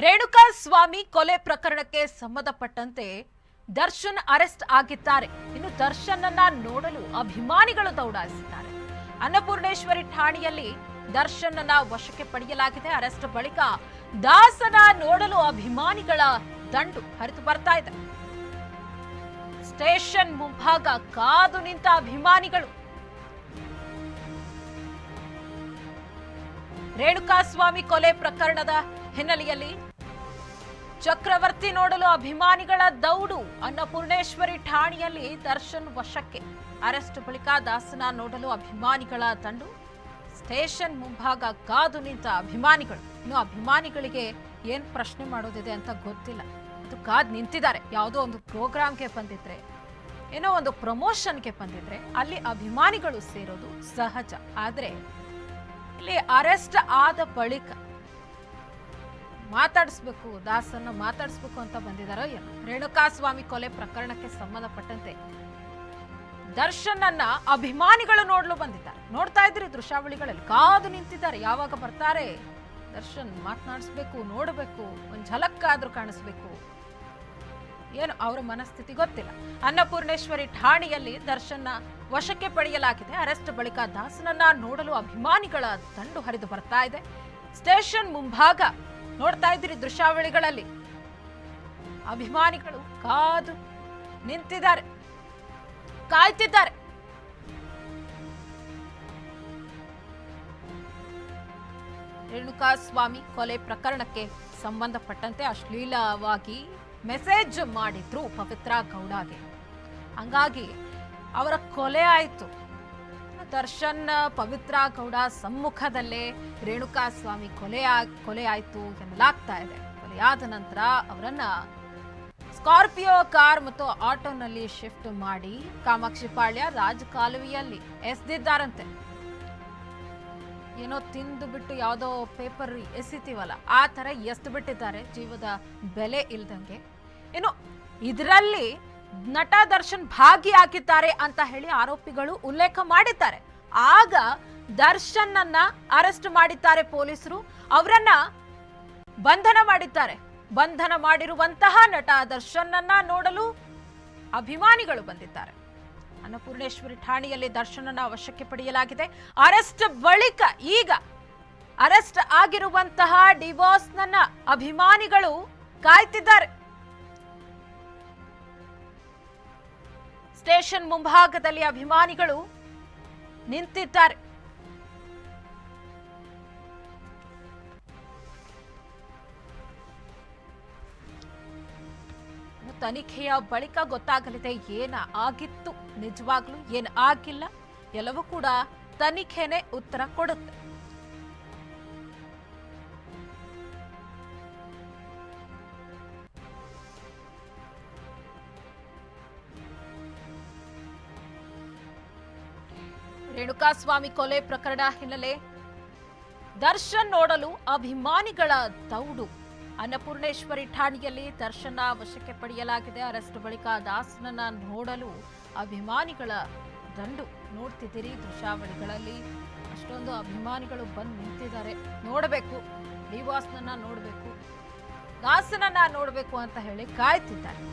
ರೇಣುಕಾ ಸ್ವಾಮಿ ಕೊಲೆ ಪ್ರಕರಣಕ್ಕೆ ಸಂಬಂಧಪಟ್ಟಂತೆ ದರ್ಶನ್ ಅರೆಸ್ಟ್ ಆಗಿದ್ದಾರೆ. ಇನ್ನು ದರ್ಶನ್ ಅನ್ನ ನೋಡಲು ಅಭಿಮಾನಿಗಳು ದೌಡಾಯಿಸಿದ್ದಾರೆ. ಅನ್ನಪೂರ್ಣೇಶ್ವರಿ ಠಾಣೆಯಲ್ಲಿ ದರ್ಶನ್ ಅನ್ನ ವಶಕ್ಕೆ ಪಡೆಯಲಾಗಿದೆ. ಅರೆಸ್ಟ್ ಬಳಿಕ ದಾಸನ ನೋಡಲು ಅಭಿಮಾನಿಗಳ ದಂಡು ಹರಿದು ಬರ್ತಾ ಇದೆ. ಸ್ಟೇಷನ್ ಮುಂಭಾಗ ಕಾದು ನಿಂತ ಅಭಿಮಾನಿಗಳು ರೇಣುಕಾ ಸ್ವಾಮಿ ಕೊಲೆ ಪ್ರಕರಣದ ಹಿನ್ನೆಲೆಯಲ್ಲಿ ಚಕ್ರವರ್ತಿ ನೋಡಲು ಅಭಿಮಾನಿಗಳ ದೌಡು. ಅನ್ನಪೂರ್ಣೇಶ್ವರಿ ಠಾಣೆಯಲ್ಲಿ ದರ್ಶನ್ ವಶಕ್ಕೆ. ಅರೆಸ್ಟ್ ಬಳಿಕ ದಾಸನ ನೋಡಲು ಅಭಿಮಾನಿಗಳ ದಂಡು. ಸ್ಟೇಷನ್ ಮುಂಭಾಗ ಕಾದು ನಿಂತ ಅಭಿಮಾನಿಗಳು. ಇನ್ನು ಅಭಿಮಾನಿಗಳಿಗೆ ಏನ್ ಪ್ರಶ್ನೆ ಮಾಡೋದಿದೆ ಅಂತ ಗೊತ್ತಿಲ್ಲ. ಅದು ಕಾದ್ ನಿಂತಿದ್ದಾರೆ. ಯಾವುದೋ ಒಂದು ಪ್ರೋಗ್ರಾಮ್ಗೆ ಬಂದಿದ್ರೆ, ಏನೋ ಒಂದು ಪ್ರಮೋಷನ್ಗೆ ಬಂದಿದ್ರೆ ಅಲ್ಲಿ ಅಭಿಮಾನಿಗಳು ಸೇರೋದು ಸಹಜ. ಆದ್ರೆ ಇಲ್ಲಿ ಅರೆಸ್ಟ್ ಆದ ಬಳಿಕ ಮಾತಾಡಿಸ್ಬೇಕು, ದಾಸನ್ನ ಮಾತಾಡಿಸ್ಬೇಕು ಅಂತ ಬಂದಿದಾರೋ ಏನೋ. ರೇಣುಕಾ ಸ್ವಾಮಿ ಕೊಲೆ ಪ್ರಕರಣಕ್ಕೆ ಸಂಬಂಧಪಟ್ಟಂತೆ ದರ್ಶನ್ ಅನ್ನ ಅಭಿಮಾನಿಗಳು ನೋಡಲು ಬಂದಿದ್ದಾರೆ. ನೋಡ್ತಾ ಇದ್ರಿ ದೃಶ್ಯಾವಳಿಗಳಲ್ಲಿ ಕಾದು ನಿಂತಿದ್ದಾರೆ. ಯಾವಾಗ ಬರ್ತಾರೆ ದರ್ಶನ್, ಮಾತನಾಡಿಸ್ಬೇಕು, ನೋಡಬೇಕು, ಒಂದ್ ಝಲಕ್ಕಾದ್ರೂ ಕಾಣಿಸ್ಬೇಕು. ಏನು ಅವರ ಮನಸ್ಥಿತಿ ಗೊತ್ತಿಲ್ಲ. ಅನ್ನಪೂರ್ಣೇಶ್ವರಿ ಠಾಣೆಯಲ್ಲಿ ದರ್ಶನ್ನ ವಶಕ್ಕೆ ಪಡೆಯಲಾಗಿದೆ. ಅರೆಸ್ಟ್ ಬಳಿಕ ದಾಸನನ್ನ ನೋಡಲು ಅಭಿಮಾನಿಗಳ ದಂಡು ಹರಿದು ಬರ್ತಾ ಇದೆ. ಸ್ಟೇಷನ್ ಮುಂಭಾಗ ನೋಡ್ತಾ ಇದ್ದೀರಿ ದೃಶ್ಯಾವಳಿಗಳಲ್ಲಿ ಅಭಿಮಾನಿಗಳು ಕಾದು ನಿಂತಿದ್ದಾರೆ, ಕಾಯ್ತಿದ್ದಾರೆ. ರೇಣುಕಾ ಸ್ವಾಮಿ ಕೊಲೆ ಪ್ರಕರಣಕ್ಕೆ ಸಂಬಂಧಪಟ್ಟಂತೆ ಅಶ್ಲೀಲವಾಗಿ ಮೆಸೇಜ್ ಮಾಡಿದ್ರು ಪವಿತ್ರ ಗೌಡಗೆ. ಹಂಗಾಗಿ ಅವರ ಕೊಲೆ ಆಯ್ತು. ದರ್ಶನ್ ಪವಿತ್ರ ಗೌಡ ಸಮ್ಮುಖದಲ್ಲೇ ರೇಣುಕಾ ಸ್ವಾಮಿ ಕೊಲೆ ಆಯ್ತು ಎನ್ನಲಾಗ್ತಾ ಇದೆ. ಕೊಲೆಯಾದ ನಂತರ ಅವರನ್ನ ಸ್ಕಾರ್ಪಿಯೋ ಕಾರ್ ಮತ್ತು ಆಟೋನಲ್ಲಿ ಶಿಫ್ಟ್ ಮಾಡಿ ಕಾಮಾಕ್ಷಿಪಾಳ್ಯ ರಾಜಕಾಲುವೆಯಲ್ಲಿ ಎಸೆದಿದ್ದಾರಂತೆ. ಏನೋ ತಿಂದು ಬಿಟ್ಟು ಯಾವುದೋ ಪೇಪರ್ ಎಸಿತೀವಲ್ಲ, ಆ ತರ ಎಸ್ದು ಬಿಟ್ಟಿದ್ದಾರೆ, ಜೀವದ ಬೆಲೆ ಇಲ್ದಂಗೆ. ಇನ್ನು ಇದರಲ್ಲಿ ನಟ ದರ್ಶನ್ ಭಾಗಿಯಾಗಿದ್ದಾರೆ ಅಂತ ಹೇಳಿ ಆರೋಪಿಗಳು ಉಲ್ಲೇಖ ಮಾಡಿದ್ದಾರೆ. ಆಗ ದರ್ಶನ್ ಅನ್ನ ಅರೆಸ್ಟ್ ಮಾಡಿದ್ದಾರೆ ಪೊಲೀಸರು. ಅವರನ್ನ ಬಂಧನ ಮಾಡಿದ್ದಾರೆ. ಬಂಧನ ಮಾಡಿರುವಂತಹ ನಟ ದರ್ಶನ್ ಅನ್ನ ನೋಡಲು ಅಭಿಮಾನಿಗಳು ಬಂದಿದ್ದಾರೆ. ಅನ್ನಪೂರ್ಣೇಶ್ವರಿ ಠಾಣೆಯಲ್ಲಿ ದರ್ಶನನ ವಶಕ್ಕೆ ಪಡೆಯಲಾಗಿದೆ. ಅರೆಸ್ಟ್ ಬಳಿಕ ಈಗ ಅರೆಸ್ಟ್ ಆಗಿರುವಂತಹ ಡಿವಾಸ್ನನ್ನ ಅಭಿಮಾನಿಗಳು ಕಾಯ್ತಿದ್ದಾರೆ. ಸ್ಟೇಷನ್ ಮುಂಭಾಗದಲ್ಲಿ ಅಭಿಮಾನಿಗಳು ನಿಂತಿದ್ದಾರೆ. ತನಿಖೆಯ ಬಳಿಕ ಗೊತ್ತಾಗಲಿದೆ ಏನ ಆಗಿತ್ತು, ನಿಜವಾಗ್ಲೂ ಏನು ಆಗಿಲ್ಲ, ಎಲ್ಲವೂ ಕೂಡ ತನಿಖೆನೇ ಉತ್ತರ ಕೊಡುತ್ತೆ. ರೇಣುಕಾ ಸ್ವಾಮಿ ಕೊಲೆ ಪ್ರಕರಣ ಹಿನ್ನೆಲೆ ದರ್ಶನ್ ನೋಡಲು ಅಭಿಮಾನಿಗಳ ದೌಡು. ಅನ್ನಪೂರ್ಣೇಶ್ವರಿ ಠಾಣೆಯಲ್ಲಿ ದರ್ಶನ ವಶಕ್ಕೆ ಪಡೆಯಲಾಗಿದೆ. ಅರೆಸ್ಟ್ ಬಳಿಕ ದಾಸನನ್ನ ನೋಡಲು ಅಭಿಮಾನಿಗಳ ದಂಡು. ನೋಡ್ತಿದ್ದೀರಿ ದೃಶ್ಯಾವಳಿಗಳಲ್ಲಿ ಅಷ್ಟೊಂದು ಅಭಿಮಾನಿಗಳು ಬಂದು ನಿಂತಿದ್ದಾರೆ. ನೋಡಬೇಕು, ಡಿವಾಸ್ನನ್ನ ನೋಡಬೇಕು, ದಾಸನನ್ನ ನೋಡಬೇಕು ಅಂತ ಹೇಳಿ ಕಾಯ್ತಿದ್ದಾರೆ.